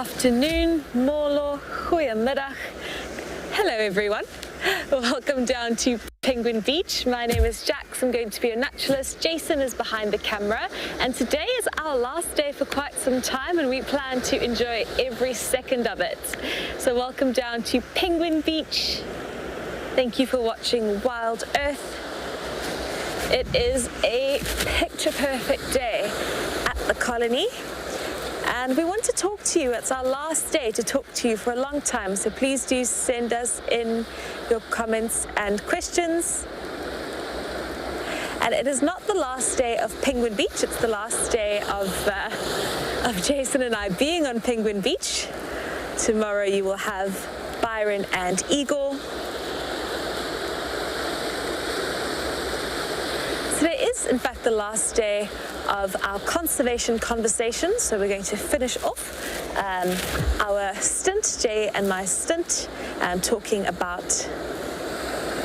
afternoon, molo, goeiemiddag. Hello everyone. Welcome down to Penguin Beach. My name is Jax. I'm going to be a naturalist. Jason is behind the camera, and today is our last day for quite some time, and we plan to enjoy every second of it. So welcome down to Penguin Beach. Thank you for watching Wild Earth. It is a picture perfect day at the colony. And we want to talk to you. It's our last day to talk to you for a long time, so please do send us in your comments and questions. And it is not the last day of Penguin Beach, it's the last day of Jason and I being on Penguin Beach. Tomorrow you will have Byron and Igor. Today is, in fact, the last day of our conservation conversation, so we're going to finish off our stint, Jay and my stint, talking about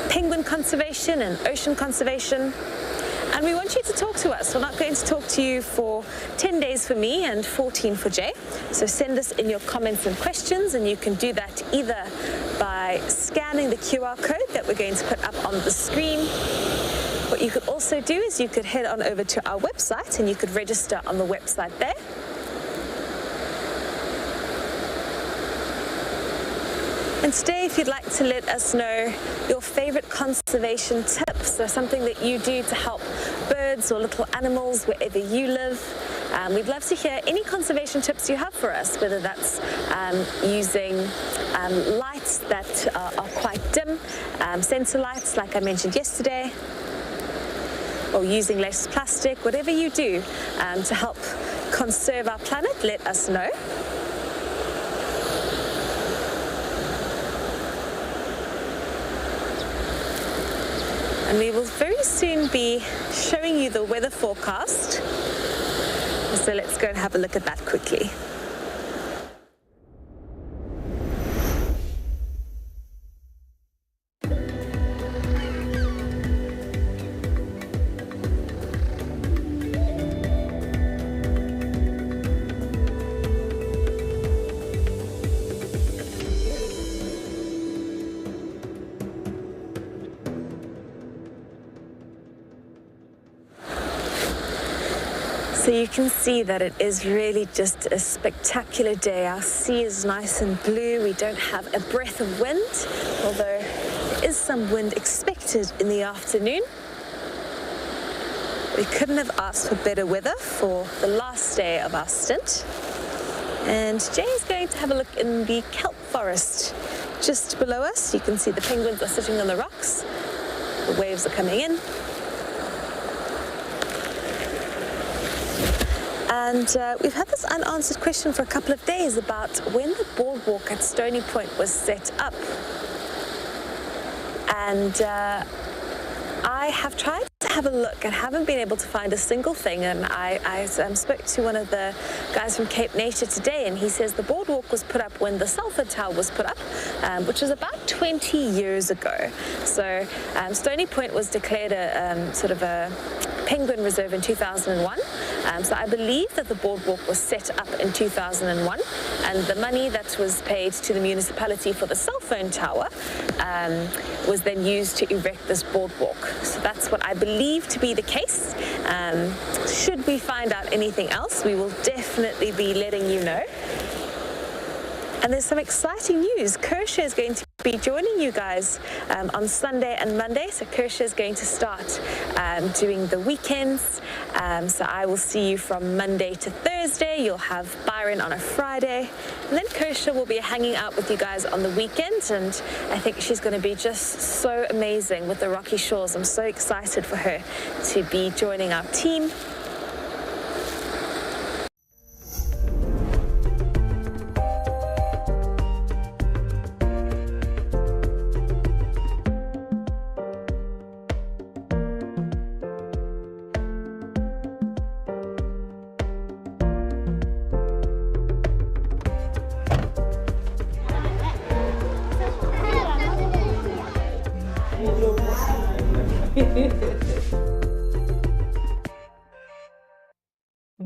penguin conservation and ocean conservation. And we want you to talk to us. We're not going to talk to you for 10 days for me and 14 for Jay. So send us in your comments and questions, and you can do that either by scanning the QR code that we're going to put up on the screen. What you could also do is you could head on over to our website and you could register on the website there. And today, if you'd like to let us know your favorite conservation tips or something that you do to help birds or little animals wherever you live, we'd love to hear any conservation tips you have for us, whether that's using lights that are quite dim, sensor lights like I mentioned yesterday, or using less plastic. Whatever you do to help conserve our planet, let us know. And we will very soon be showing you the weather forecast. So let's go and have a look at that quickly. So you can see that it is really just a spectacular day. Our sea is nice and blue. We don't have a breath of wind, although there is some wind expected in the afternoon. We couldn't have asked for better weather for the last day of our stint. And Jay is going to have a look in the kelp forest just below us. You can see the penguins are sitting on the rocks. The waves are coming in. And we've had this unanswered question for a couple of days about when the boardwalk at Stony Point was set up. And I have tried to have a look and haven't been able to find a single thing. And I spoke to one of the guys from Cape Nature today, and he says the boardwalk was put up when the sulfur tower was put up, which was about 20 years ago. So Stony Point was declared a sort of a penguin reserve in 2001. So I believe that the boardwalk was set up in 2001, and the money that was paid to the municipality for the cell phone tower was then used to erect this boardwalk. So that's what I believe to be the case. Should we find out anything else, we will definitely be letting you know. And there's some exciting news. Kirsche is going to be joining you guys on Sunday and Monday. So Kirsche is going to start doing the weekends. So I will see you from Monday to Thursday. You'll have Byron on a Friday. And then Kirsche will be hanging out with you guys on the weekend. And I think she's going to be just so amazing with the rocky shores. I'm so excited for her to be joining our team.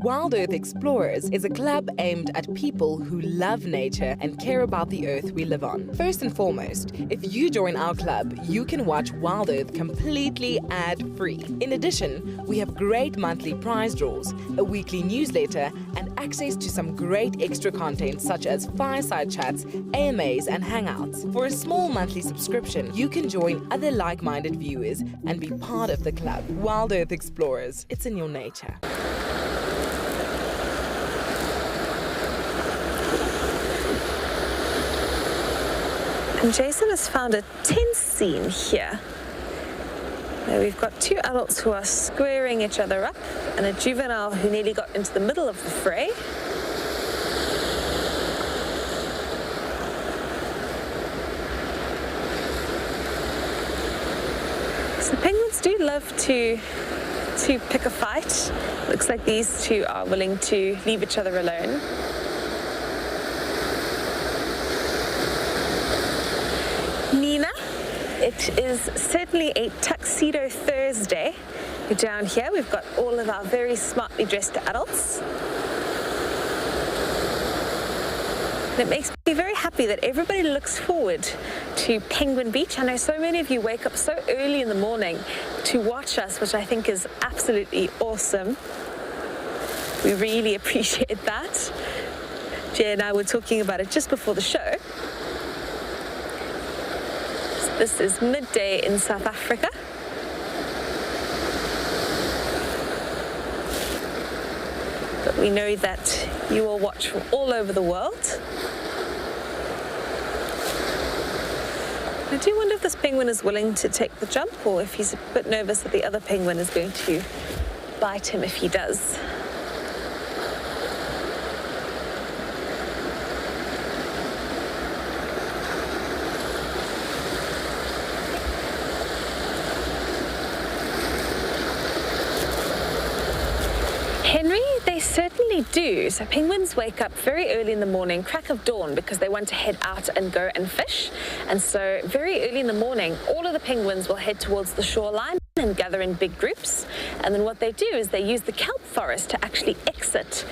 WildEarth Explorers is a club aimed at people who love nature and care about the earth we live on. First and foremost, if you join our club, you can watch WildEarth completely ad-free. In addition, we have great monthly prize draws, a weekly newsletter, and access to some great extra content such as fireside chats, AMAs, and hangouts. For a small monthly subscription, you can join other like-minded viewers and be part of the club. WildEarth Explorers, it's in your nature. And Jason has found a tense scene here, where we've got two adults who are squaring each other up and a juvenile who nearly got into the middle of the fray. So penguins do love to pick a fight. Looks like these two are willing to leave each other alone. Nina, it is certainly a tuxedo Thursday. Down here we've got all of our very smartly dressed adults. And it makes me very happy that everybody looks forward to Penguin Beach. I know so many of you wake up so early in the morning to watch us, which I think is absolutely awesome. We really appreciate that. Jay and I were talking about it just before the show. This is midday in South Africa. But we know that you all watch from all over the world. I do wonder if this penguin is willing to take the jump, or if he's a bit nervous that the other penguin is going to bite him if he does. Henry, they certainly do. So penguins wake up very early in the morning, crack of dawn, because they want to head out and go and fish. And so very early in the morning, all of the penguins will head towards the shoreline and gather in big groups. And then what they do is they use the kelp forest to actually exit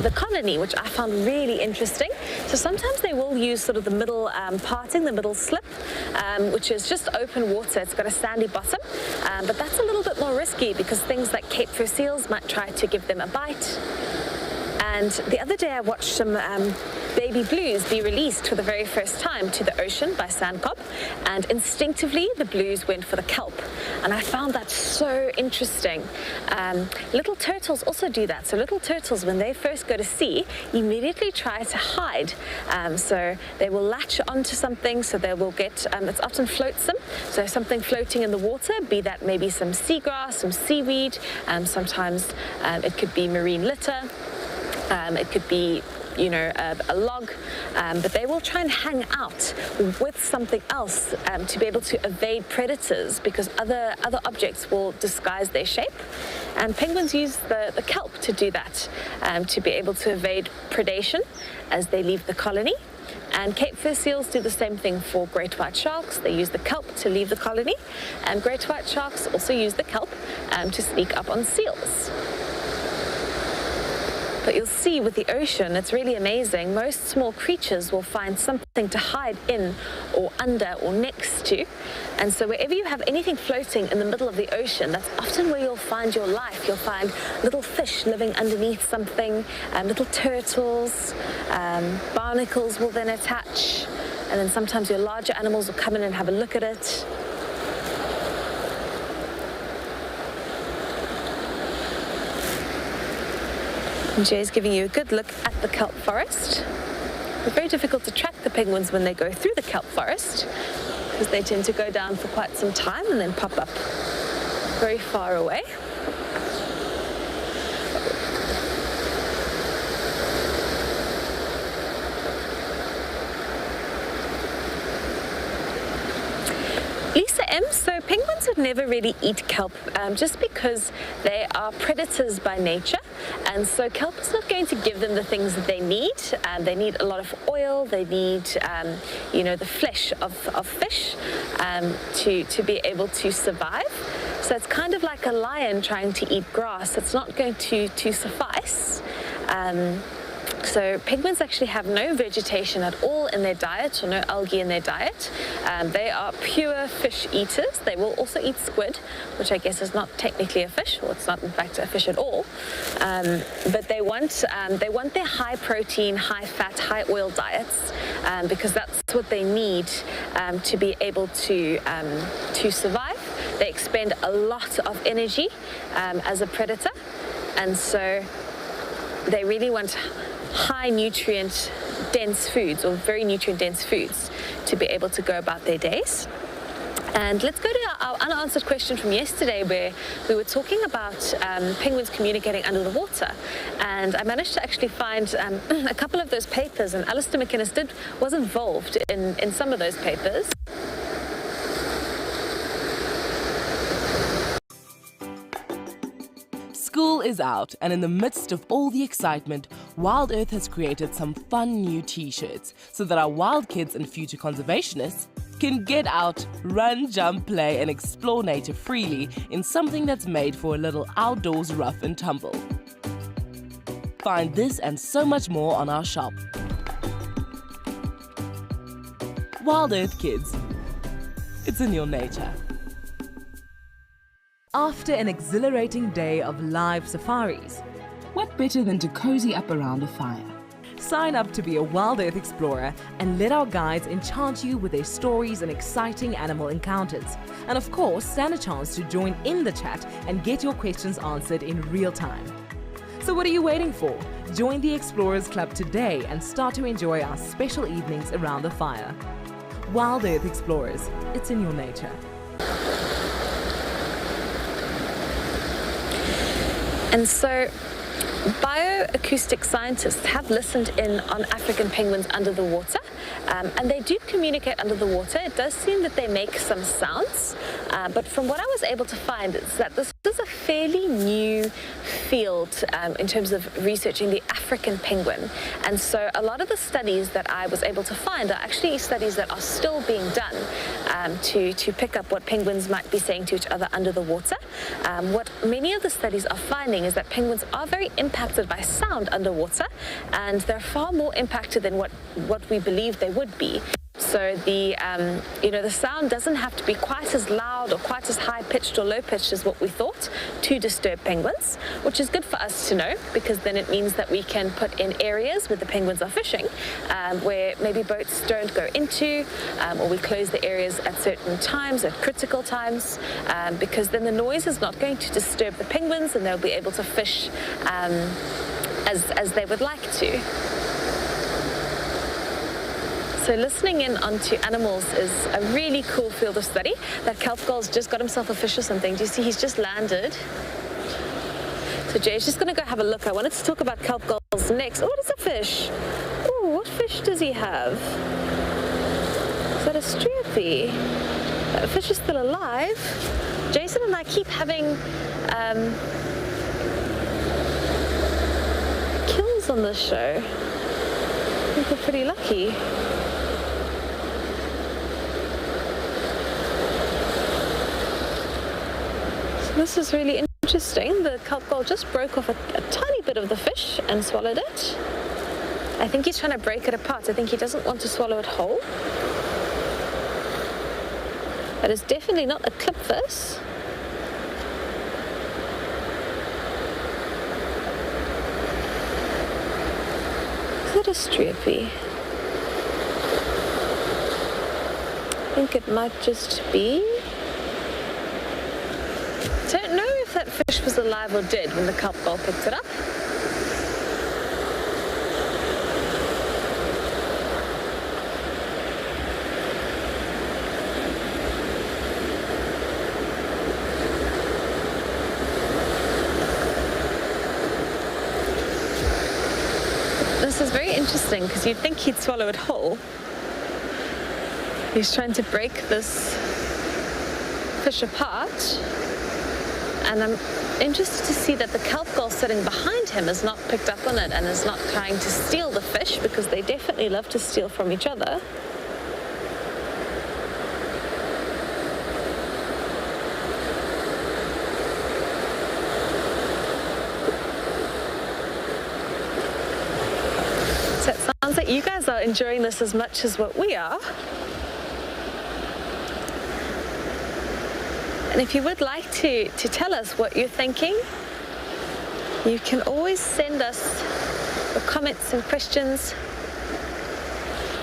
the colony, which I found really interesting. So sometimes they will use sort of the middle parting, the middle slip, which is just open water. It's got a sandy bottom, but that's a little bit more risky because things like Cape fur seals might try to give them a bite. And the other day I watched some baby blues be released for the very first time to the ocean by sandcob, and instinctively the blues went for the kelp, and I found that so interesting. Little turtles also do that. So little turtles, when they first go to sea, immediately try to hide. So they will latch onto something, so they will get, it's often floatsome, so something floating in the water, be that maybe some seagrass, some seaweed, sometimes it could be marine litter. It could be, you know, a log, but they will try and hang out with something else to be able to evade predators, because other objects will disguise their shape. And penguins use the kelp to do that, to be able to evade predation as they leave the colony. And Cape fur seals do the same thing for great white sharks. They use the kelp to leave the colony, and great white sharks also use the kelp to sneak up on seals. But you'll see with the ocean, it's really amazing. Most small creatures will find something to hide in or under or next to. And so wherever you have anything floating in the middle of the ocean, that's often where you'll find your life. You'll find little fish living underneath something, little turtles, barnacles will then attach. And then sometimes your larger animals will come in and have a look at it. And Jay's giving you a good look at the kelp forest. It's very difficult to track the penguins when they go through the kelp forest, because they tend to go down for quite some time and then pop up very far away. Lisa M, so penguins would never really eat kelp just because they are predators by nature, and so kelp is not going to give them the things that they need. They need a lot of oil, they need the flesh of fish to be able to survive. So it's kind of like a lion trying to eat grass. It's not going to suffice. So penguins actually have no vegetation at all in their diet, or no algae in their diet. They are pure fish eaters. They will also eat squid, which I guess is not technically a fish, or it's not in fact a fish at all. But they want their high protein, high fat, high oil diets because that's what they need to be able to survive. They expend a lot of energy as a predator, and so they really want high nutrient dense foods, or very nutrient dense foods, to be able to go about their days. And let's go to our unanswered question from yesterday, where we were talking about penguins communicating under the water. And I managed to actually find a couple of those papers, and Alistair McInnes was involved in some of those papers. School is out, and in the midst of all the excitement, WildEarth has created some fun new t-shirts so that our wild kids and future conservationists can get out, run, jump, play, and explore nature freely in something that's made for a little outdoors rough and tumble. Find this and so much more on our shop. WildEarth Kids. It's in your nature. After an exhilarating day of live safaris, What better than to cozy up around a fire? sign up to be a WildEarth explorer and let our guides enchant you with their stories and exciting animal encounters. And of course, stand a chance to join in the chat and get your questions answered in real time. So what are you waiting for? Join the Explorers Club today and start to enjoy our special evenings around the fire. WildEarth Explorers, it's in your nature. And so bioacoustic scientists have listened in on African penguins under the water, and they do communicate under the water. It does seem that they make some sounds, but from what I was able to find, it's that this is a fairly new field in terms of researching the African penguin. And so a lot of the studies that I was able to find are actually studies that are still being done to pick up what penguins might be saying to each other under the water. What many of the studies are finding is that penguins are very impacted by sound underwater, and they're far more impacted than what we believe they would be. So the sound doesn't have to be quite as loud or quite as high pitched or low pitched as what we thought to disturb penguins, which is good for us to know, because then it means that we can put in areas where the penguins are fishing, where maybe boats don't go into, or we close the areas at certain times, at critical times, because then the noise is not going to disturb the penguins, and they'll be able to fish as they would like to. So listening in onto animals is a really cool field of study. That kelp gull's just got himself a fish or something. Do you see? He's just landed. So Jay's just going to go have a look. I wanted to talk about kelp gulls next. Oh, it's a fish. Oh, what fish does he have? Is that a striopy? That fish is still alive. Jason and I keep having kills on this show. I think we're pretty lucky. This is really interesting. The kelp gull just broke off a tiny bit of the fish and swallowed it. I think he's trying to break it apart. I think he doesn't want to swallow it whole. That is definitely not a clipfish. Is that a striopy? I think it might just be. Don't know if that fish was alive or dead when the kelp gull picked it up. This is very interesting because you'd think he'd swallow it whole. He's trying to break this fish apart, and I'm interested to see that the kelp gull sitting behind him has not picked up on it and is not trying to steal the fish, because they definitely love to steal from each other. So it sounds like you guys are enjoying this as much as what we are. And if you would like to tell us what you're thinking, you can always send us your comments and questions.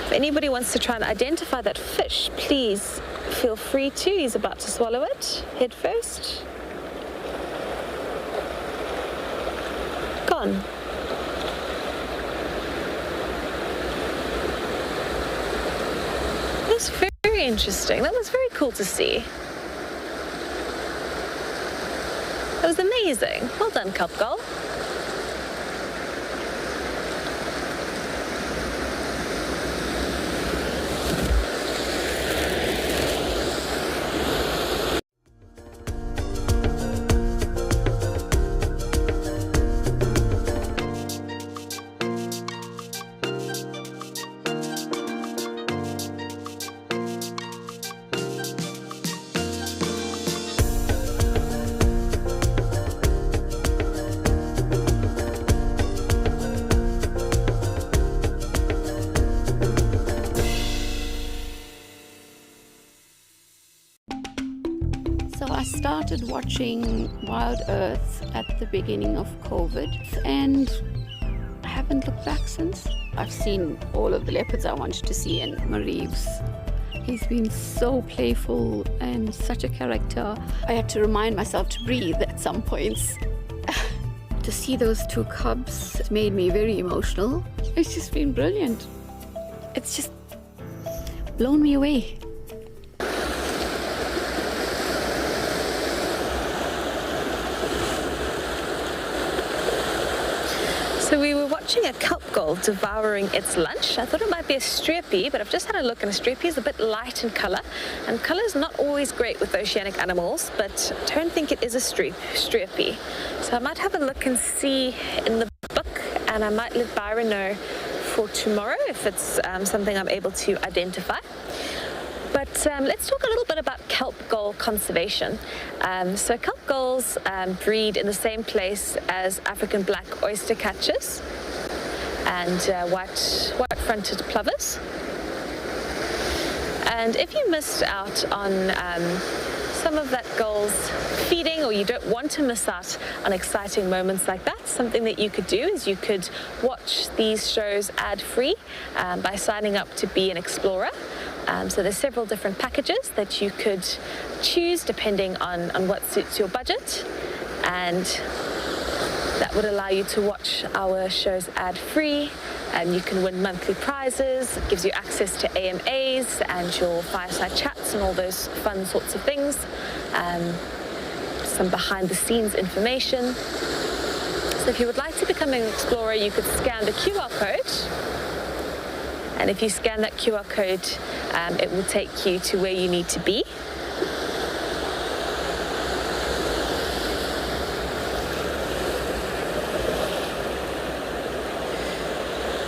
If anybody wants to try and identify that fish, please feel free to. He's about to swallow it head first. Gone. That's very interesting. That was very cool to see. That was amazing. Well done, kelp gull. So I started watching WildEarth at the beginning of COVID and I haven't looked back since. I've seen all of the leopards I wanted to see, and Mariev's. He's been so playful and such a character. I had to remind myself to breathe at some points. To see those two cubs made me very emotional. It's just been brilliant. It's just blown me away. So we were watching a kelp gull devouring its lunch. I thought it might be a streepie, but I've just had a look, and a streepie is a bit light in colour, and colour is not always great with oceanic animals, but I don't think it is a streepie. So I might have a look and see in the book, and I might let Byron know for tomorrow if it's something I'm able to identify. But let's talk a little bit about kelp gull conservation. So kelp gulls breed in the same place as African black oyster catchers and white-fronted plovers. And if you missed out on some of that gull's feeding, or you don't want to miss out on exciting moments like that, something that you could do is you could watch these shows ad-free by signing up to be an explorer. So there's several different packages that you could choose depending on what suits your budget, and that would allow you to watch our shows ad-free. You can win monthly prizes. It gives you access to AMAs and your fireside chats and all those fun sorts of things. Some behind-the-scenes information. So if you would like to become an explorer, you could scan the QR code. And if you scan that QR code, it will take you to where you need to be.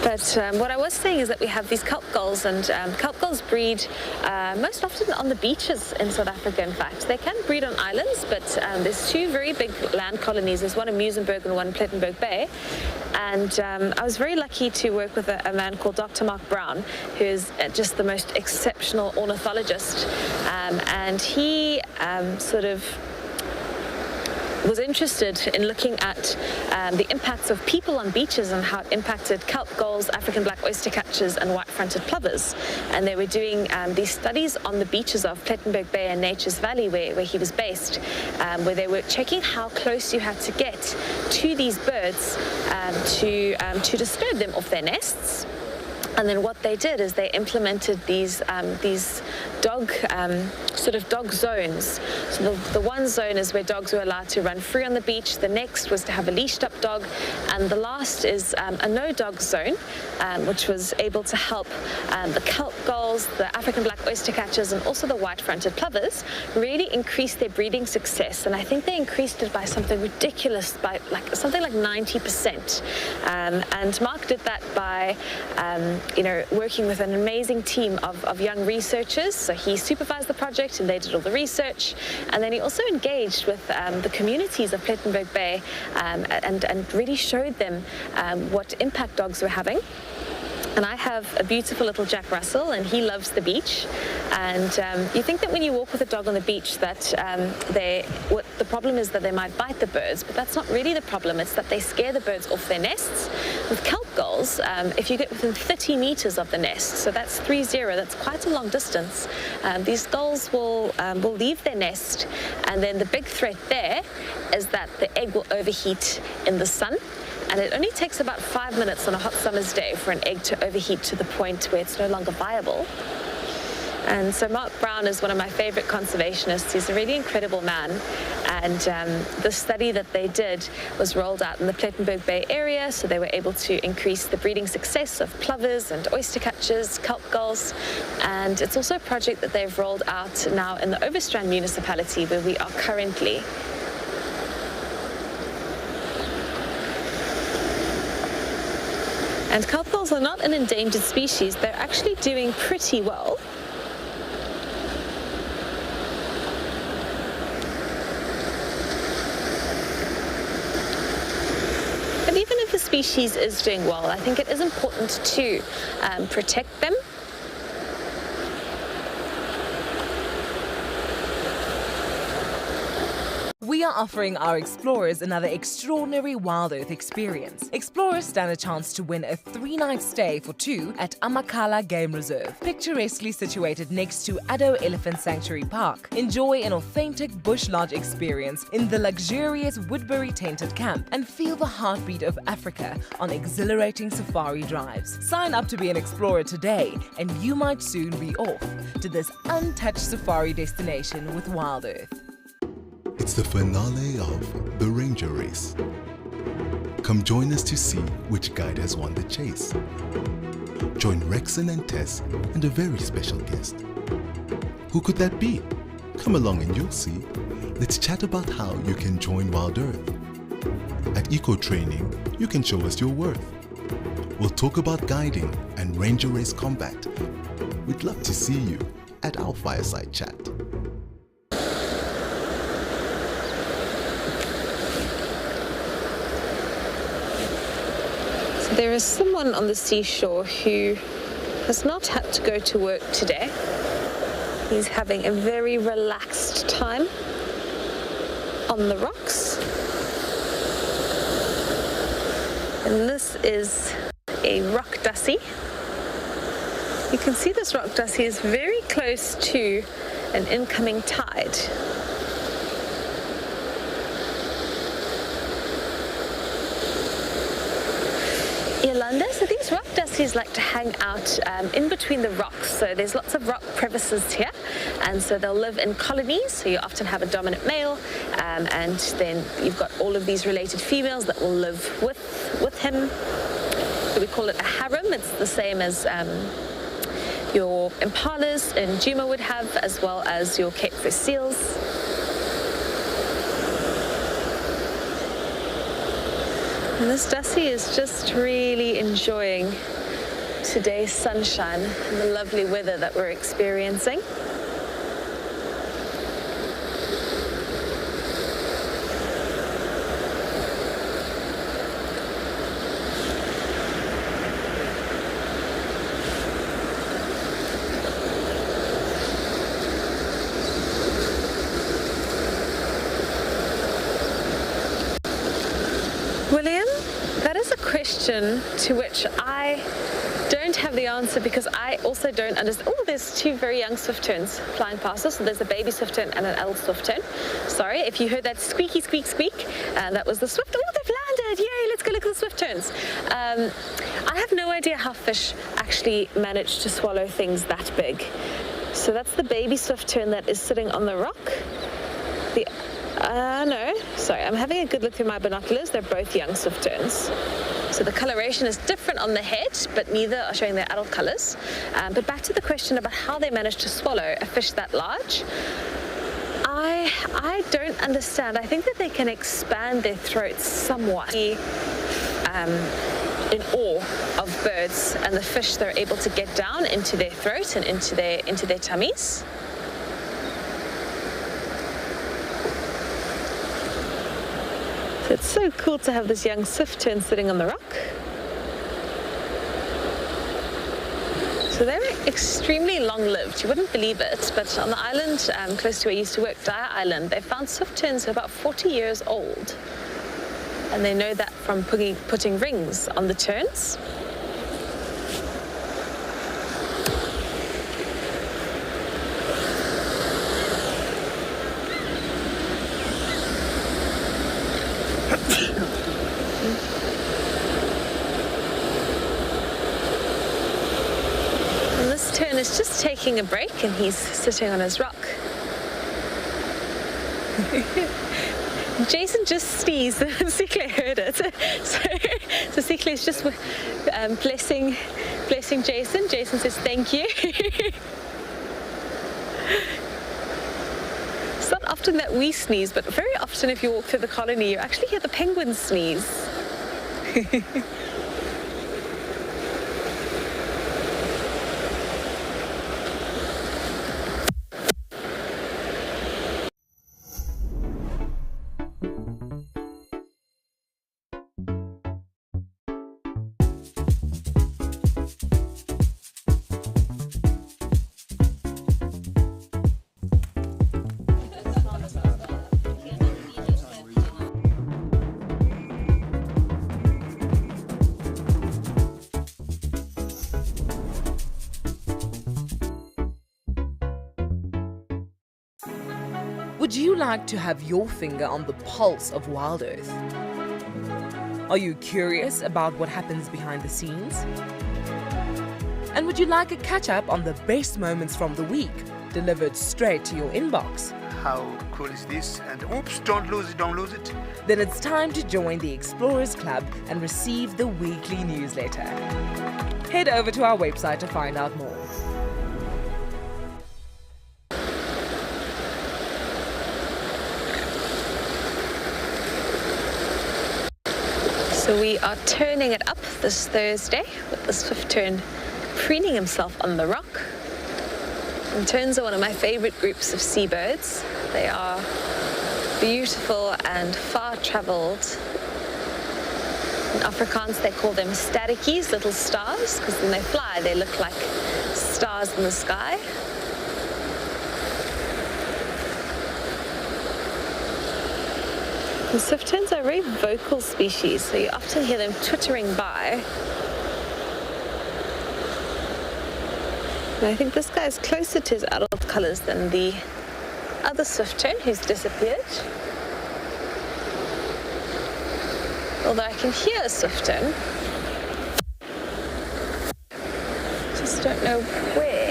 But what I was saying is that we have these kelp gulls, and kelp gulls breed most often on the beaches in South Africa, in fact. They can breed on islands, but there's two very big land colonies. There's one in Muizenberg and one in Plettenberg Bay. And I was very lucky to work with a man called Dr. Mark Brown, who is just the most exceptional ornithologist. And he sort of was interested in looking at the impacts of people on beaches and how it impacted kelp gulls, African black oyster catchers, and white-fronted plovers. And they were doing these studies on the beaches of Plettenberg Bay and Nature's Valley, where he was based, where they were checking how close you had to get to these birds to disturb them off their nests. And then what they did is they implemented these dog dog zones. So the one zone is where dogs were allowed to run free on the beach. The next was to have a leashed up dog, and the last is a no dog zone, which was able to help the kelp gulls, the African black oyster catchers, and also the white-fronted plovers really increase their breeding success. And I think they increased it by something ridiculous, by something like 90%. And Mark did that by working with an amazing team of young researchers. So he supervised the project and they did all the research. And then he also engaged with the communities of Plettenberg Bay and really showed them what impact dogs were having. And I have a beautiful little Jack Russell, and he loves the beach. And you think that when you walk with a dog on the beach that the problem is that they might bite the birds, but that's not really the problem. It's that they scare the birds off their nests. With kelp gulls, if you get within 30 meters of the nest, so that's 30, that's quite a long distance, these gulls will leave their nest, and then the big threat there is that the egg will overheat in the sun. And it only takes about 5 minutes on a hot summer's day for an egg to overheat to the point where it's no longer viable. And so Mark Brown is one of my favorite conservationists. He's a really incredible man. And the study that they did was rolled out in the Plettenberg Bay area, so they were able to increase the breeding success of plovers and oyster catchers, kelp gulls. And it's also a project that they've rolled out now in the Overstrand municipality, where we are currently. And kelp gulls are not an endangered species. They're actually doing pretty well. But even if a species is doing well, I think it is important to protect them. We are offering our explorers another extraordinary WildEarth experience. Explorers stand a chance to win a 3-night stay for 2 at Amakhala Game Reserve, picturesquely situated next to Addo Elephant Sanctuary Park. Enjoy an authentic bush lodge experience in the luxurious Woodbury-tented camp and feel the heartbeat of Africa on exhilarating safari drives. Sign up to be an explorer today, and you might soon be off to this untouched safari destination with WildEarth. It's the finale of the Ranger Race. Come join us to see which guide has won the chase. Join Rexon and Tess and a very special guest. Who could that be? Come along and you'll see. Let's chat about how you can join WildEarth. At Eco Training, you can show us your worth. We'll talk about guiding and Ranger Race combat. We'd love to see you at our fireside chat. There is someone on the seashore who has not had to go to work today. He's having a very relaxed time on the rocks. And this is a rock dussie. You can see this rock dussie is very close to an incoming tide. Yolanda, so these rock dussies like to hang out in between the rocks. So there's lots of rock crevices here, and so they'll live in colonies. So you often have a dominant male, and then you've got all of these related females that will live with him. So we call it a harem. It's the same as your impalas in Djuma would have, as well as your Cape Fear seals. And this dussie is just really enjoying today's sunshine and the lovely weather that we're experiencing. William, that is a question to which I don't have the answer, because I also don't understand. Oh, there's 2 very young swift terns flying past us. So there's a baby swift tern and an adult swift tern. Sorry if you heard that squeaky squeak squeak. That was the swift. Oh, they've landed! Yay, let's go look at the swift terns. I have no idea how fish actually manage to swallow things that big. So that's the baby swift tern that is sitting on the rock. No, sorry, I'm having a good look through my binoculars. They're both young swift terns. So the coloration is different on the head, but neither are showing their adult colors. But back to the question about how they manage to swallow a fish that large. I don't understand. I think that they can expand their throats somewhat. In awe of birds and the fish they're able to get down into their throat and into their tummies. So it's so cool to have this young swift tern sitting on the rock. So they're extremely long-lived. You wouldn't believe it, but on the island close to where I used to work, Dyer Island, they found swift terns who are about 40 years old. And they know that from putting rings on the terns. And this tern is just taking a break and he's sitting on his rock. Jason just sneezed and Sikle heard it. So Sikle is just blessing Jason. Jason says thank you. It's not often that we sneeze, but very often if you walk through the colony, you actually hear the penguins sneeze. Would you like to have your finger on the pulse of WildEarth? Are you curious about what happens behind the scenes? And would you like a catch-up on the best moments from the week, delivered straight to your inbox? How cool is this? And oops, don't lose it. Then it's time to join the Explorers Club and receive the weekly newsletter. Head over to our website to find out more. So we are turning it up this Thursday with the swift tern preening himself on the rock. And terns are one of my favorite groups of seabirds. They are beautiful and far-traveled. In Afrikaans, they call them sterretjies, little stars, because when they fly, they look like stars in the sky. And swift terns are a very vocal species, so you often hear them twittering by. And I think this guy is closer to his adult colors than the other swift tern who's disappeared. Although I can hear a swift tern. Just don't know where.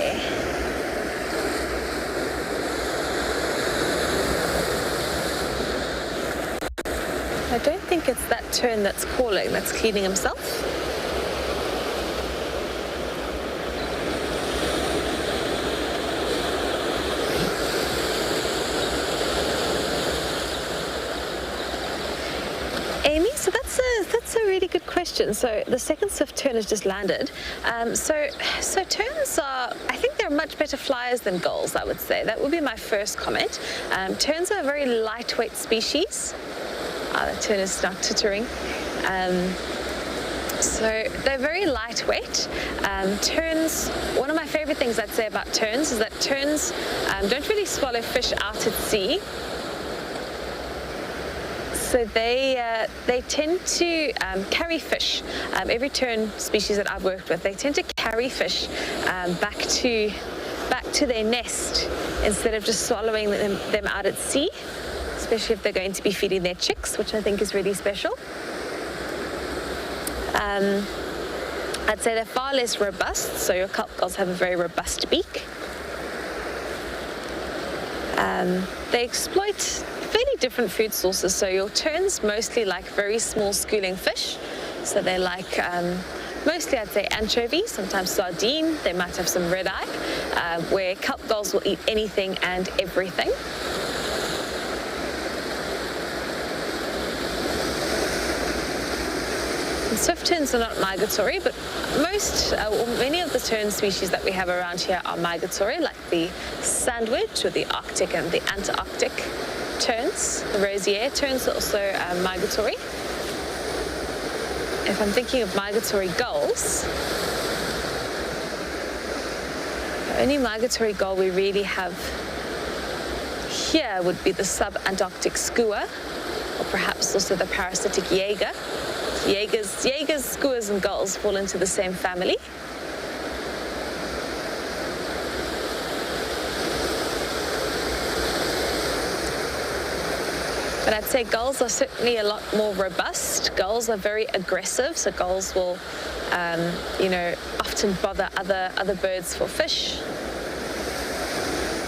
I don't think it's that tern that's calling, that's cleaning himself. Amy, so that's a really good question. So the second swift tern has just landed. So terns are, I think they're much better flyers than gulls, I would say. That would be my first comment. Terns are a very lightweight species. The tern is not tittering. So they're very lightweight. Terns, one of my favorite things I'd say about terns is that terns don't really swallow fish out at sea. So they tend to carry fish. Every tern species that I've worked with, they tend to carry fish back to their nest instead of just swallowing them out at sea, especially if they're going to be feeding their chicks, which I think is really special. I'd say they're far less robust, so your kelp gulls have a very robust beak. They exploit fairly different food sources, so your terns mostly like very small schooling fish, so they like mostly I'd say anchovy, sometimes sardine, they might have some red eye, where kelp gulls will eat anything and everything. Swift terns are not migratory, but most or many of the tern species that we have around here are migratory, like the sandwich or the Arctic and the Antarctic terns. The rosier terns are also migratory. If I'm thinking of migratory gulls, the only migratory gull we really have here would be the sub-Antarctic skua, or perhaps also the parasitic jaeger. Jaegers, skuas and gulls fall into the same family. But I'd say gulls are certainly a lot more robust. Gulls are very aggressive, so gulls will, often bother other birds for fish.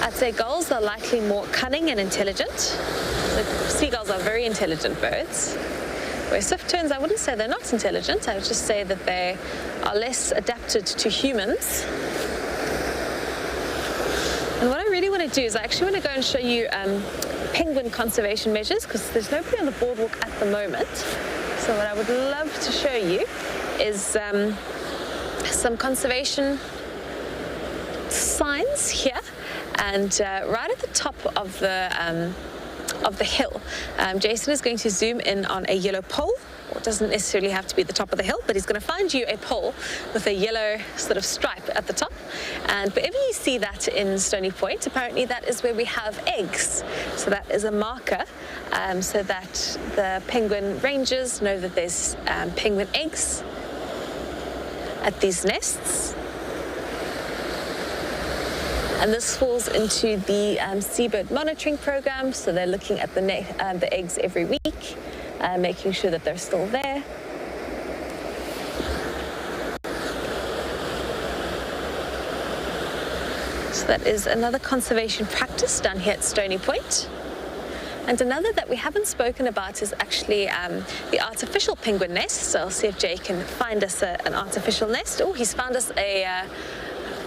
I'd say gulls are likely more cunning and intelligent. So seagulls are very intelligent birds. Where swift terns, I wouldn't say they're not intelligent. I would just say that they are less adapted to humans. And what I really want to do is I actually want to go and show you penguin conservation measures, because there's nobody on the boardwalk at the moment. So what I would love to show you is some conservation signs here, and right at the top of the hill. Jason is going to zoom in on a yellow pole. It doesn't necessarily have to be the top of the hill, but he's going to find you a pole with a yellow sort of stripe at the top. And wherever you see that in Stony Point, apparently that is where we have eggs. So that is a marker so that the penguin rangers know that there's penguin eggs at these nests. And this falls into the seabird monitoring program, so they're looking at the eggs every week, making sure that they're still there. So that is another conservation practice done here at Stony Point. And another that we haven't spoken about is actually the artificial penguin nest. So I'll see if Jay can find us an artificial nest. Oh, he's found us a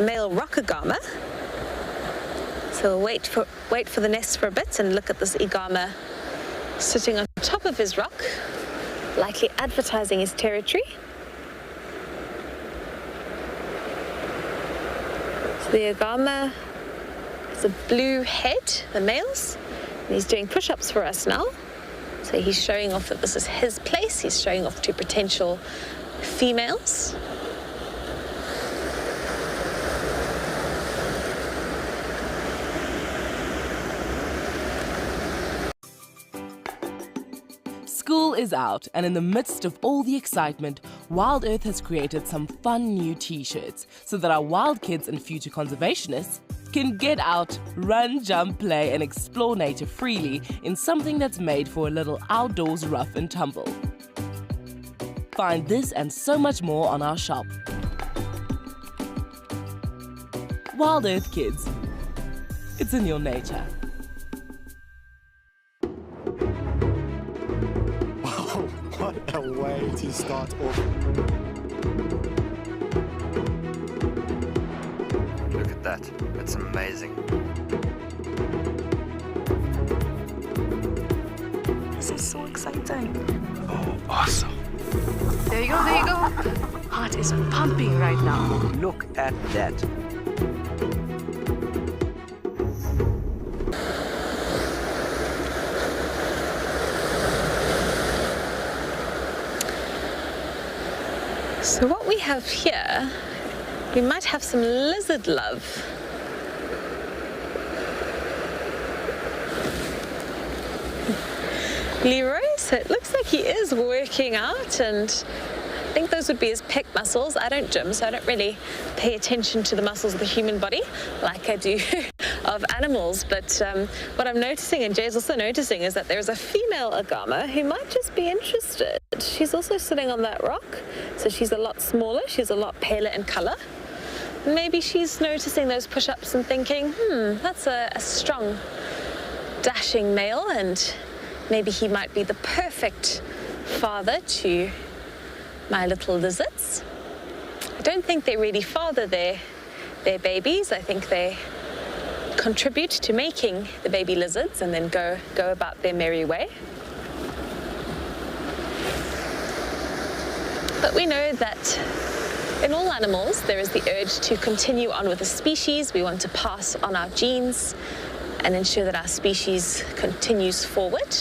male rockagama. So we'll wait for the nest for a bit and look at this igama sitting on top of his rock, likely advertising his territory. So the igama has a blue head, the males, and he's doing push-ups for us now. So he's showing off that this is his place. He's showing off to potential females. School is out, and in the midst of all the excitement, WildEarth has created some fun new t-shirts so that our wild kids and future conservationists can get out, run, jump, play, and explore nature freely in something that's made for a little outdoors rough and tumble. Find this and so much more on our shop. WildEarth Kids. It's in your nature. What a way to start off. Look at that. It's amazing. This is so exciting. Oh, awesome. There you go, there you go. Heart is pumping right now. Look at that. So what we have here, we might have some lizard love. Leroy, so it looks like he is working out, and I think those would be his pec muscles. I don't gym, so I don't really pay attention to the muscles of the human body like I do of animals. But what I'm noticing, and Jay's also noticing, is that there's a female agama who might just be interested but she's also sitting on that rock, so she's a lot smaller, she's a lot paler in color. Maybe she's noticing those push-ups and thinking, that's a strong, dashing male, and maybe he might be the perfect father to my little lizards. I don't think they really father their babies. I think they contribute to making the baby lizards and then go about their merry way. But we know that in all animals, there is the urge to continue on with a species. We want to pass on our genes and ensure that our species continues forward.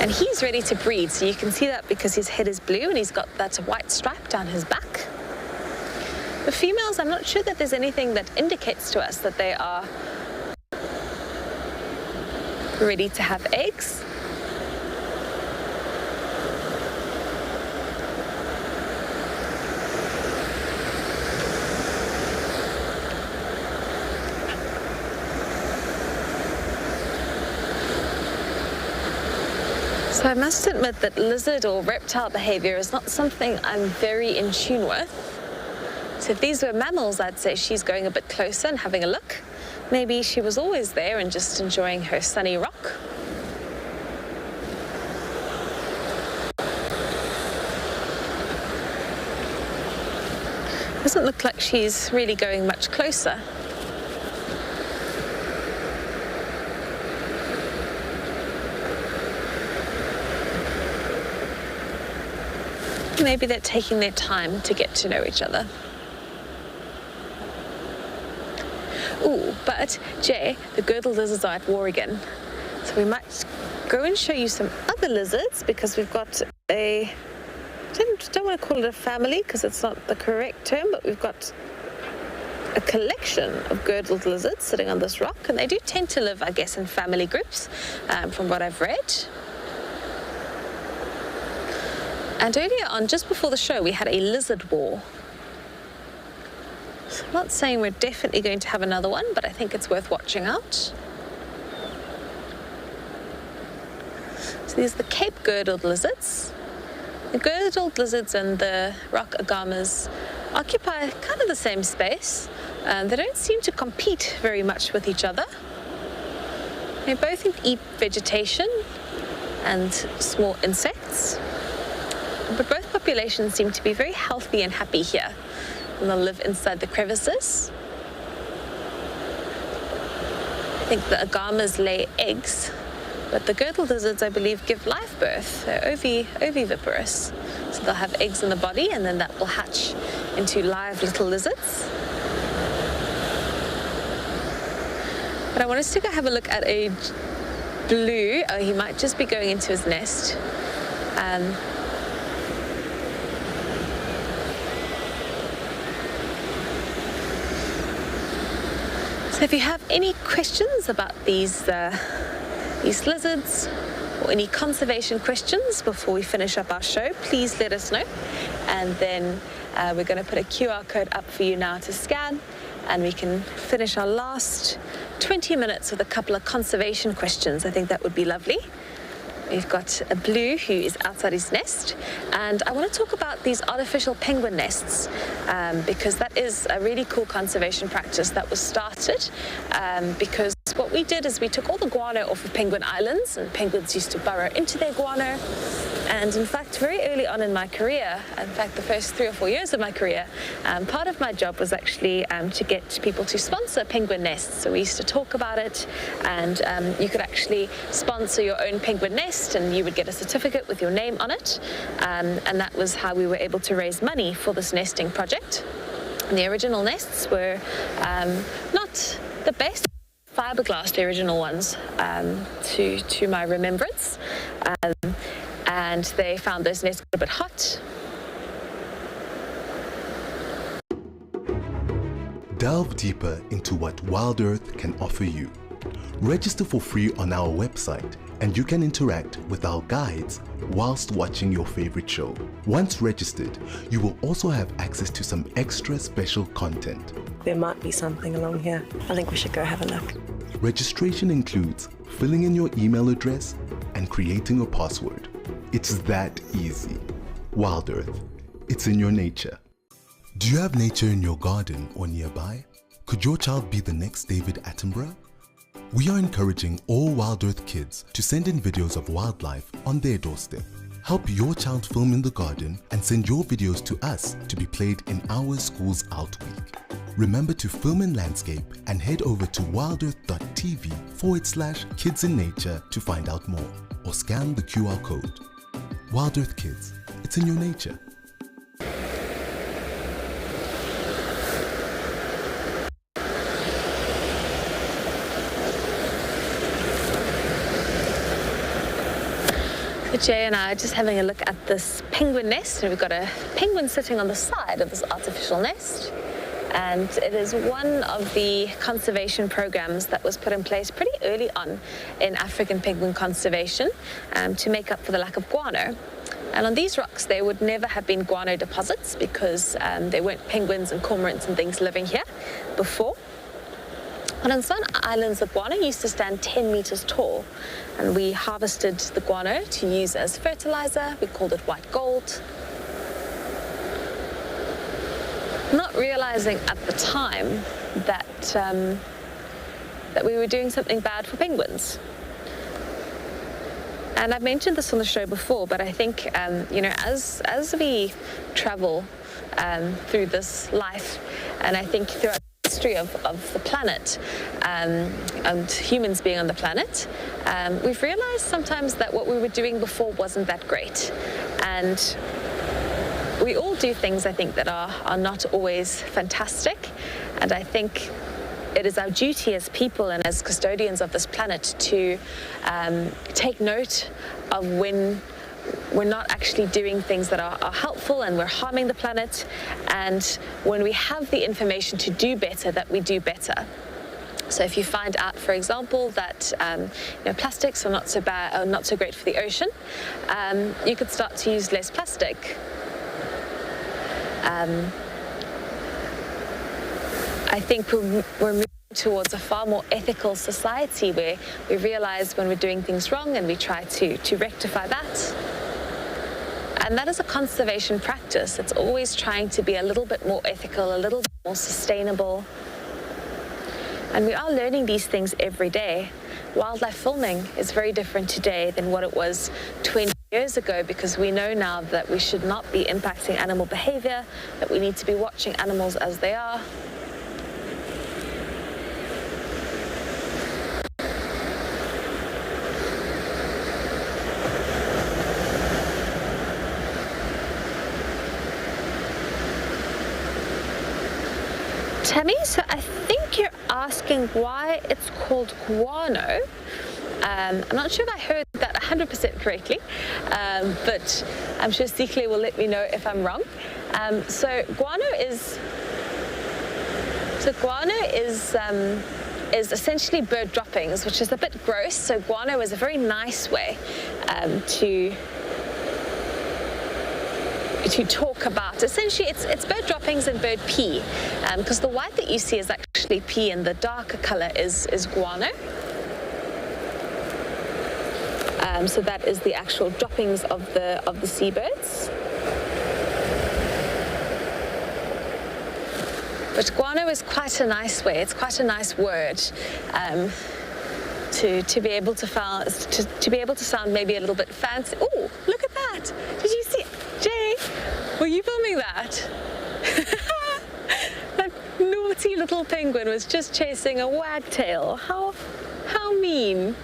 And he's ready to breed, so you can see that because his head is blue and he's got that white stripe down his back. The females, I'm not sure that there's anything that indicates to us that they are ready to have eggs. So I must admit that lizard or reptile behavior is not something I'm very in tune with. So if these were mammals, I'd say she's going a bit closer and having a look. Maybe she was always there and just enjoying her sunny rock. Doesn't look like she's really going much closer. Maybe they're taking their time to get to know each other. Ooh, but Jay, the girdle lizards are at war again. So we might go and show you some other lizards because we've got I don't want to call it a family because it's not the correct term, but we've got a collection of girdled lizards sitting on this rock, and they do tend to live, I guess, in family groups from what I've read. And earlier on, just before the show, we had a lizard war. So I'm not saying we're definitely going to have another one, but I think it's worth watching out. So these are the Cape girdled lizards. The girdled lizards and the rock agamas occupy kind of the same space. They don't seem to compete very much with each other. They both eat vegetation and small insects. But both populations seem to be very healthy and happy here. And they'll live inside the crevices. I think the agamas lay eggs, but the girdle lizards, I believe, give live birth. They're oviviparous. So they'll have eggs in the body, and then that will hatch into live little lizards. But I want us to go have a look at a blue. Oh, he might just be going into his nest. So if you have any questions about these lizards or any conservation questions before we finish up our show, please let us know. And then we're going to put a QR code up for you now to scan, and we can finish our last 20 minutes with a couple of conservation questions. I think that would be lovely. We've got a blue who is outside his nest, and I want to talk about these artificial penguin nests because that is a really cool conservation practice that was started because what we did is we took all the guano off of penguin islands, and penguins used to burrow into their guano. And in fact, very early on in my career, in fact the first 3 or 4 years of my career, part of my job was actually to get people to sponsor penguin nests. So we used to talk about it, and you could actually sponsor your own penguin nest, and you would get a certificate with your name on it. And that was how we were able to raise money for this nesting project. And the original nests were not the best. Fiberglass, the original ones, to my remembrance. And they found those nests a bit hot. Delve deeper into what WildEarth can offer you. Register for free on our website, and you can interact with our guides whilst watching your favorite show. Once registered, you will also have access to some extra special content. There might be something along here. I think we should go have a look. Registration includes filling in your email address and creating a password. It's that easy. WildEarth, it's in your nature. Do you have nature in your garden or nearby? Could your child be the next David Attenborough? We are encouraging all WildEarth kids to send in videos of wildlife on their doorstep. Help your child film in the garden and send your videos to us to be played in our Schools Out Week. Remember to film in landscape and head over to wildearth.tv/kids in nature to find out more, or scan the QR code. WildEarth Kids, it's in your nature. Jay and I are just having a look at this penguin nest, and we've got a penguin sitting on the side of this artificial nest. And it is one of the conservation programs that was put in place pretty early on in African penguin conservation to make up for the lack of guano. And on these rocks, there would never have been guano deposits because there weren't penguins and cormorants and things living here before. But on some islands, the guano used to stand 10 meters tall, and we harvested the guano to use as fertilizer. We called it white gold. Not realizing at the time that that we were doing something bad for penguins. And I've mentioned this on the show before, but I think you know, as we travel through this life, and I think throughout history of the planet and humans being on the planet, we've realized sometimes that what we were doing before wasn't that great. And we all do things, I think, that are not always fantastic. And I think it is our duty as people and as custodians of this planet to take note of when we're not actually doing things that are helpful and we're harming the planet, and when we have the information to do better, that we do better. So if you find out, for example, that you know, plastics are not so bad, or not so great for the ocean, you could start to use less plastic. I think we're moving towards a far more ethical society where we realize when we're doing things wrong and we try to rectify that. And that is a conservation practice. It's always trying to be a little bit more ethical, a little bit more sustainable. And we are learning these things every day. Wildlife filming is very different today than what it was 20 years ago, because we know now that we should not be impacting animal behavior, that we need to be watching animals as they are. Tammy, so I think you're asking why it's called guano. I'm not sure if I heard that 100% correctly, but I'm sure Sikle will let me know if I'm wrong. So guano is essentially bird droppings, which is a bit gross. So guano is a very nice way to talk about. Essentially, it's bird droppings and bird pee, because the white that you see is actually pee, and the darker color is guano. So that is the actual droppings of the seabirds. But guano is quite a nice way. It's quite a nice word to be able to sound maybe a little bit fancy. Oh, look at that! Did you see? Jay, were you filming that? That naughty little penguin was just chasing a wagtail. How mean.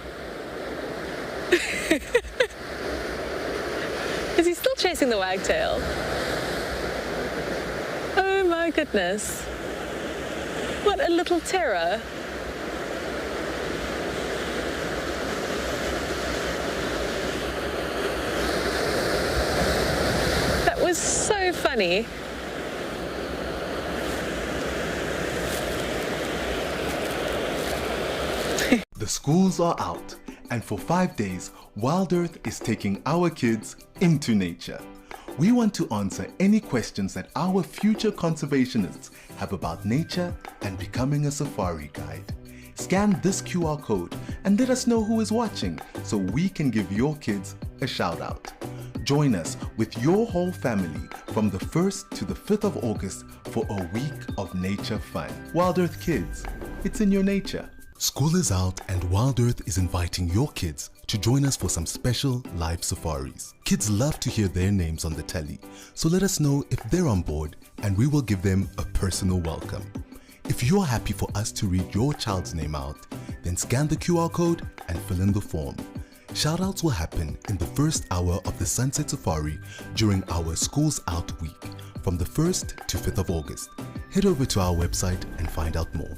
Is he still chasing the wagtail? Oh my goodness. What a little terror. That was so funny. The schools are out, and for 5 days, WildEarth is taking our kids into nature. We want to answer any questions that our future conservationists have about nature and becoming a safari guide. Scan this QR code and let us know who is watching so we can give your kids a shout out. Join us with your whole family from the 1st to the 5th of August for a week of nature fun. WildEarth Kids, it's in your nature. School is out and WildEarth is inviting your kids to join us for some special live safaris. Kids love to hear their names on the telly, so let us know if they're on board and we will give them a personal welcome. If you're happy for us to read your child's name out, then scan the QR code and fill in the form. Shoutouts will happen in the first hour of the Sunset Safari during our Schools Out week from the 1st to 5th of August. Head over to our website and find out more.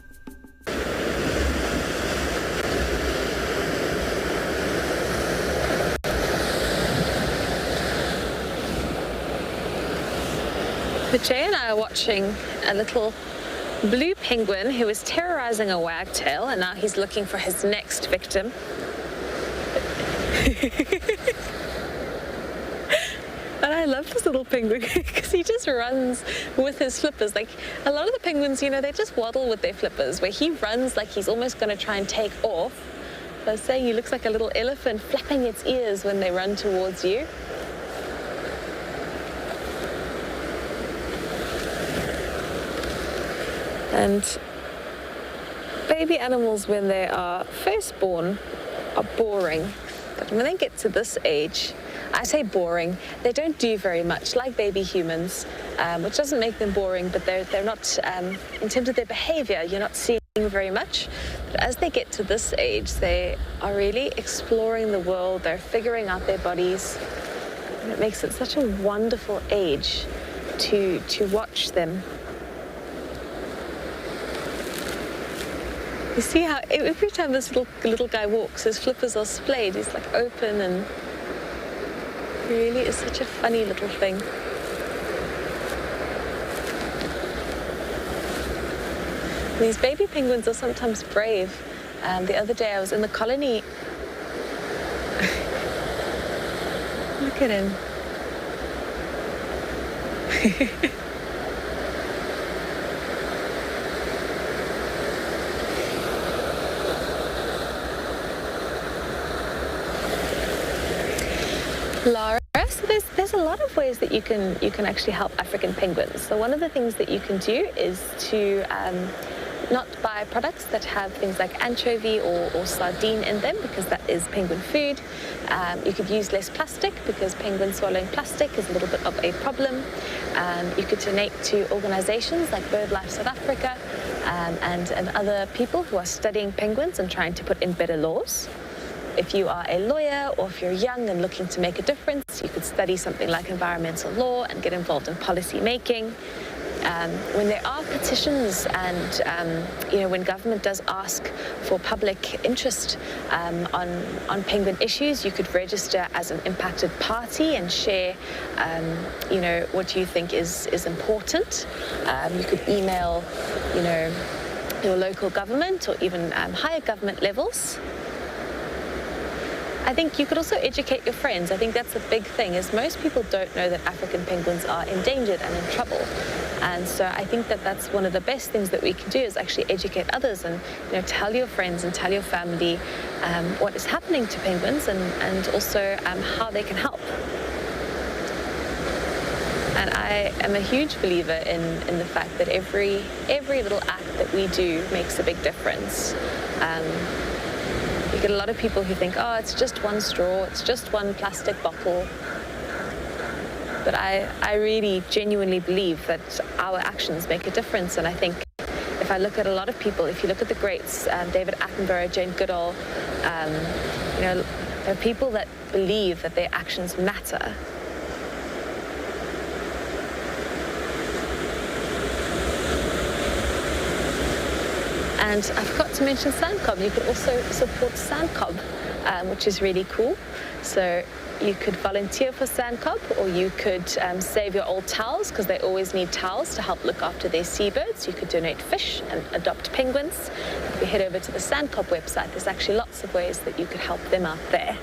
But Jay and I are watching a little blue penguin who was terrorizing a wagtail, and now he's looking for his next victim. And I love this little penguin because he just runs with his flippers. Like a lot of the penguins, you know, they just waddle with their flippers, where he runs like he's almost going to try and take off. I was saying he looks like a little elephant flapping its ears when they run towards you. And baby animals, when they are first born, are boring. But when they get to this age, I say boring, they don't do very much, like baby humans, which doesn't make them boring, but they're not, in terms of their behavior, you're not seeing very much. But as they get to this age, they are really exploring the world, they're figuring out their bodies, and it makes it such a wonderful age to watch them. You see how every time this little guy walks, his flippers are splayed. He's like open, and really is such a funny little thing. These baby penguins are sometimes brave. The other day I was in the colony. Look at him. Laura, so there's a lot of ways that you can actually help African penguins. So one of the things that you can do is to not buy products that have things like anchovy or sardine in them, because that is penguin food. You could use less plastic, because penguins swallowing plastic is a little bit of a problem. You could donate to organizations like BirdLife South Africa and other people who are studying penguins and trying to put in better laws. If you are a lawyer, or if you're young and looking to make a difference, you could study something like environmental law and get involved in policy making. When there are petitions and when government does ask for public interest on penguin issues, you could register as an impacted party and share what you think is important. You could email your local government or even higher government levels. I think you could also educate your friends. I think that's a big thing, is most people don't know that African penguins are endangered and in trouble. And so I think that that's one of the best things that we can do, is actually educate others and tell your friends and tell your family what is happening to penguins and also how they can help. And I am a huge believer in the fact that every little act that we do makes a big difference. You get a lot of people who think, oh, it's just one straw, it's just one plastic bottle. But I really genuinely believe that our actions make a difference. And I think if I look at a lot of people, if you look at the greats, David Attenborough, Jane Goodall, there are people that believe that their actions matter. And I forgot to mention Sandcob. You could also support Sandcob, which is really cool. So you could volunteer for Sandcob, or you could save your old towels, because they always need towels to help look after their seabirds. You could donate fish and adopt penguins. If you head over to the Sandcob website, there's actually lots of ways that you could help them out there.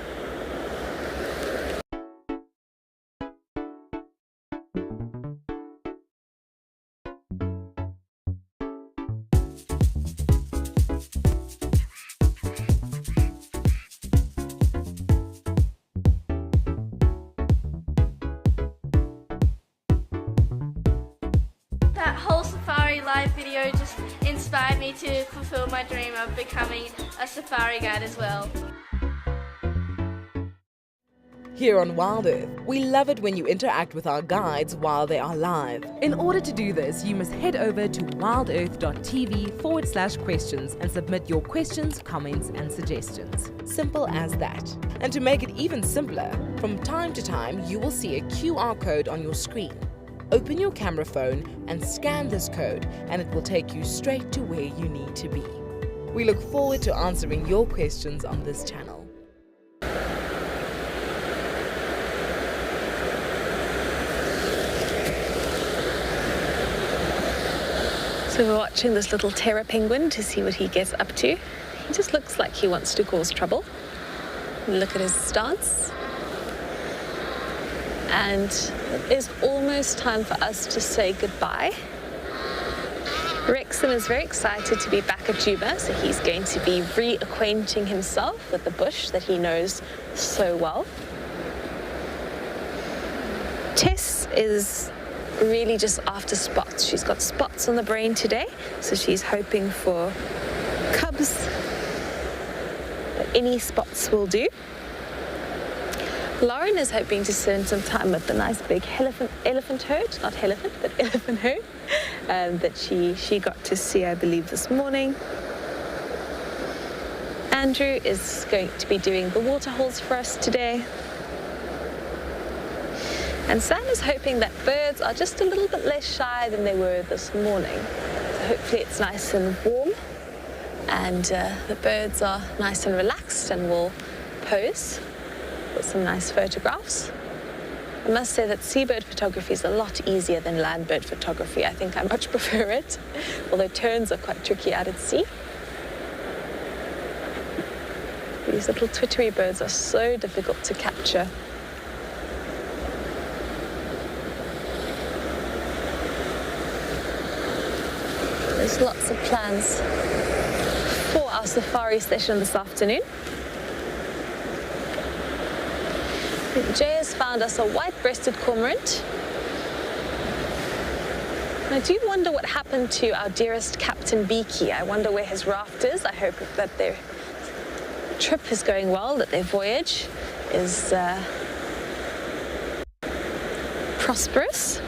inspired me to fulfill my dream of becoming a safari guide as well. Here on WildEarth, we love it when you interact with our guides while they are live. In order to do this, you must head over to wildearth.tv/questions and submit your questions, comments, and suggestions. Simple as that. And to make it even simpler, from time to time you will see a QR code on your screen. Open your camera phone and scan this code, and it will take you straight to where you need to be. We look forward to answering your questions on this channel. So we're watching this little terror penguin to see what he gets up to. He just looks like he wants to cause trouble. Look at his stance. And it is almost time for us to say goodbye. Rexon is very excited to be back at Juba, so he's going to be reacquainting himself with the bush that he knows so well. Tess is really just after spots. She's got spots on the brain today, so she's hoping for cubs, but any spots will do. Lauren is hoping to spend some time with the nice big elephant herd, not elephant, but elephant herd, that she got to see, I believe, this morning. Andrew is going to be doing the water holes for us today. And Sam is hoping that birds are just a little bit less shy than they were this morning. So hopefully it's nice and warm, and the birds are nice and relaxed and will pose with some nice photographs. I must say that seabird photography is a lot easier than land bird photography. I think I much prefer it, although terns are quite tricky out at sea. These little twittery birds are so difficult to capture. There's lots of plans for our safari session this afternoon. Jay has found us a white-breasted cormorant. I do wonder what happened to our dearest Captain Beaky. I wonder where his raft is. I hope that their trip is going well, that their voyage is prosperous.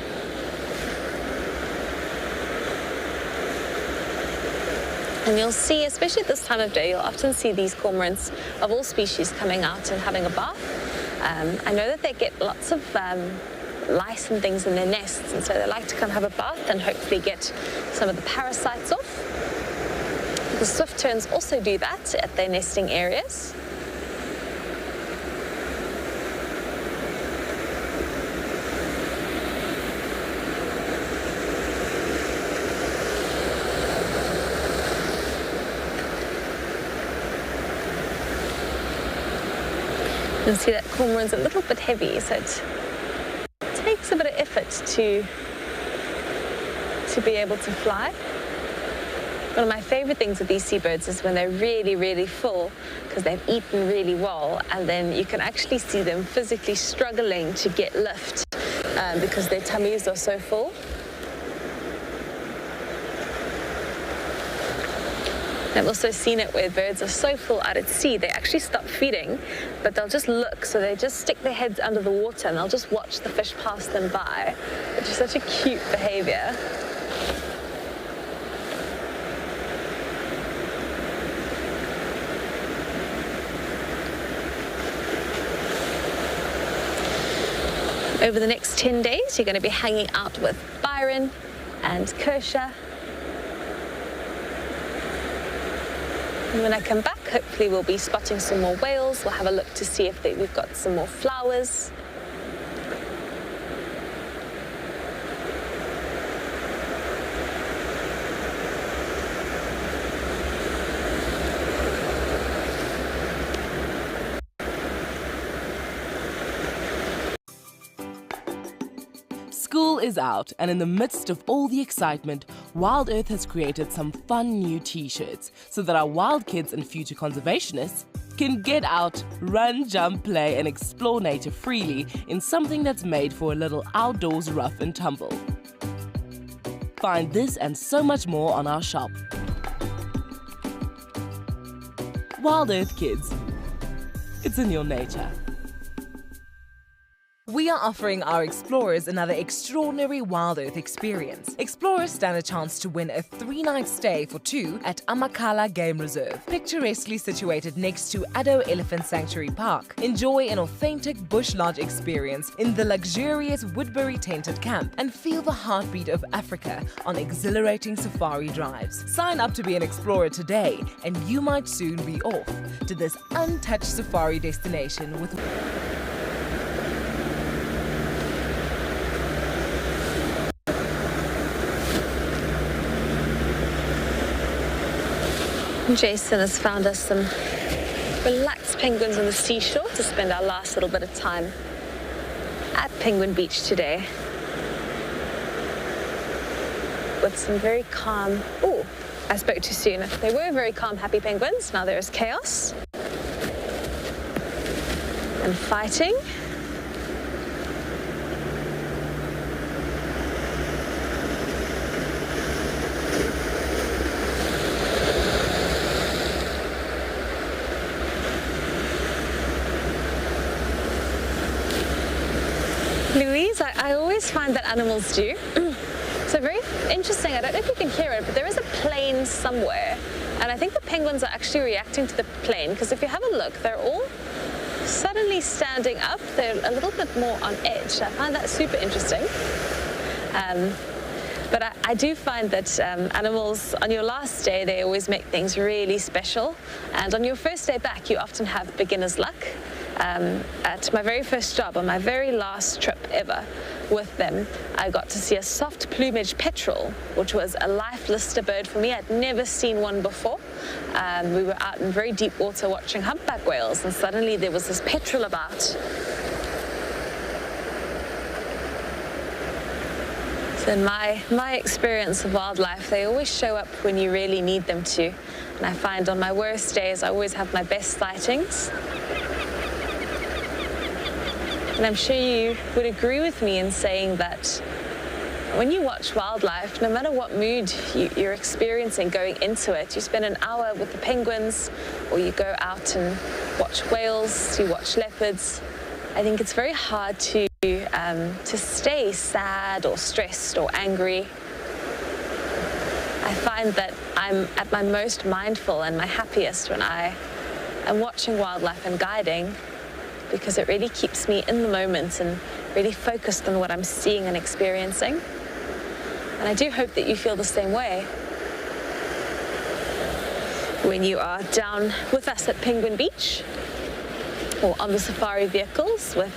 And you'll see, especially at this time of day, you'll often see these cormorants of all species coming out and having a bath. I know that they get lots of lice and things in their nests, and so they like to come have a bath and hopefully get some of the parasites off. The swift terns also do that at their nesting areas. You'll see that cormorant's a little bit heavy, so it takes a bit of effort to be able to fly. One of my favorite things with these seabirds is when they're really, really full, because they've eaten really well, and then you can actually see them physically struggling to get lift because their tummies are so full. I've also seen it where birds are so full out at sea, they actually stop feeding, but they'll just look, so they just stick their heads under the water and they'll just watch the fish pass them by, which is such a cute behavior. Over the next 10 days, you're going to be hanging out with Byron and Kirsha. And when I come back, hopefully we'll be spotting some more whales. We'll have a look to see if we've got some more flowers. School is out, and in the midst of all the excitement, WildEarth has created some fun new t-shirts so that our wild kids and future conservationists can get out, run, jump, play, and explore nature freely in something that's made for a little outdoors rough and tumble. Find this and so much more on our shop. Wild Earth Kids. It's in your nature. We are offering our explorers another extraordinary Wild Earth experience. Explorers stand a chance to win a 3-night stay for 2 at Amakhala Game Reserve, picturesquely situated next to Addo Elephant Sanctuary Park. Enjoy an authentic bush lodge experience in the luxurious Woodbury tented camp and feel the heartbeat of Africa on exhilarating safari drives. Sign up to be an explorer today and you might soon be off to this untouched safari destination with Jason has found us some relaxed penguins on the seashore to spend our last little bit of time at Penguin Beach today. With some very calm, oh, I spoke too soon. They were very calm, happy penguins. Now there is chaos and fighting. Louise, I always find that animals do. So very interesting, I don't know if you can hear it, but there is a plane somewhere. And I think the penguins are actually reacting to the plane, because if you have a look, they're all suddenly standing up. They're a little bit more on edge. I find that super interesting. But I do find that animals, on your last day, they always make things really special. And on your first day back, you often have beginner's luck. At my very first job, on my very last trip ever with them, I got to see a soft plumage petrel, which was a life-lister bird for me. I'd never seen one before. We were out in very deep water watching humpback whales, and suddenly there was this petrel about. So in my experience of wildlife, they always show up when you really need them to. And I find on my worst days, I always have my best sightings. And I'm sure you would agree with me in saying that when you watch wildlife, no matter what mood you're experiencing going into it, you spend an hour with the penguins, or you go out and watch whales, you watch leopards, I think it's very hard to stay sad or stressed or angry. I find that I'm at my most mindful and my happiest when I am watching wildlife and guiding, because it really keeps me in the moment and really focused on what I'm seeing and experiencing. And I do hope that you feel the same way when you are down with us at Penguin Beach or on the safari vehicles with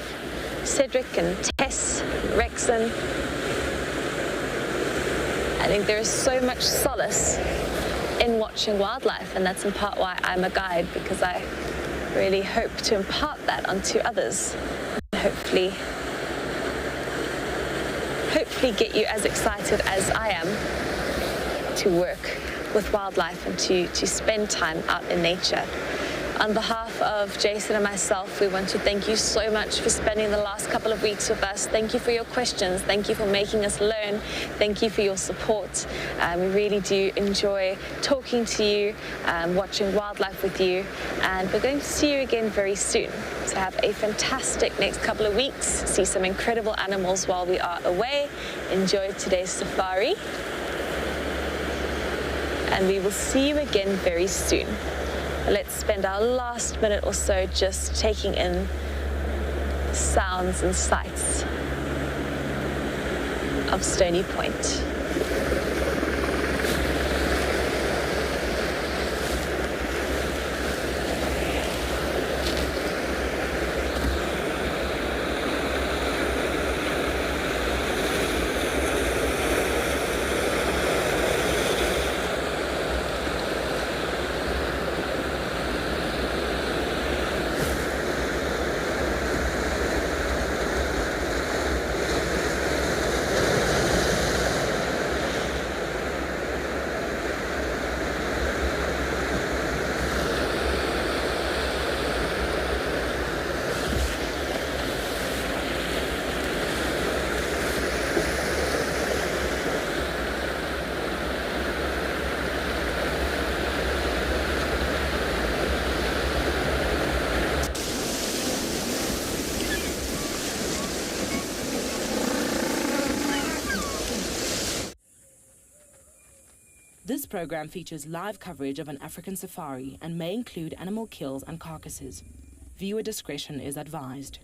Cedric and Tess, Rexon. I think there is so much solace in watching wildlife, and that's in part why I'm a guide, because I really hope to impart that onto others and hopefully get you as excited as I am to work with wildlife and to spend time out in nature. On behalf of Jason and myself, we want to thank you so much for spending the last couple of weeks with us. Thank you for your questions. Thank you for making us learn. Thank you for your support. We really do enjoy talking to you, watching wildlife with you, and we're going to see you again very soon. So have a fantastic next couple of weeks. See some incredible animals while we are away. Enjoy today's safari. And we will see you again very soon. Let's spend our last minute or so just taking in sounds and sights of Stony Point. program features live coverage of an African safari and may include animal kills and carcasses. Viewer discretion is advised.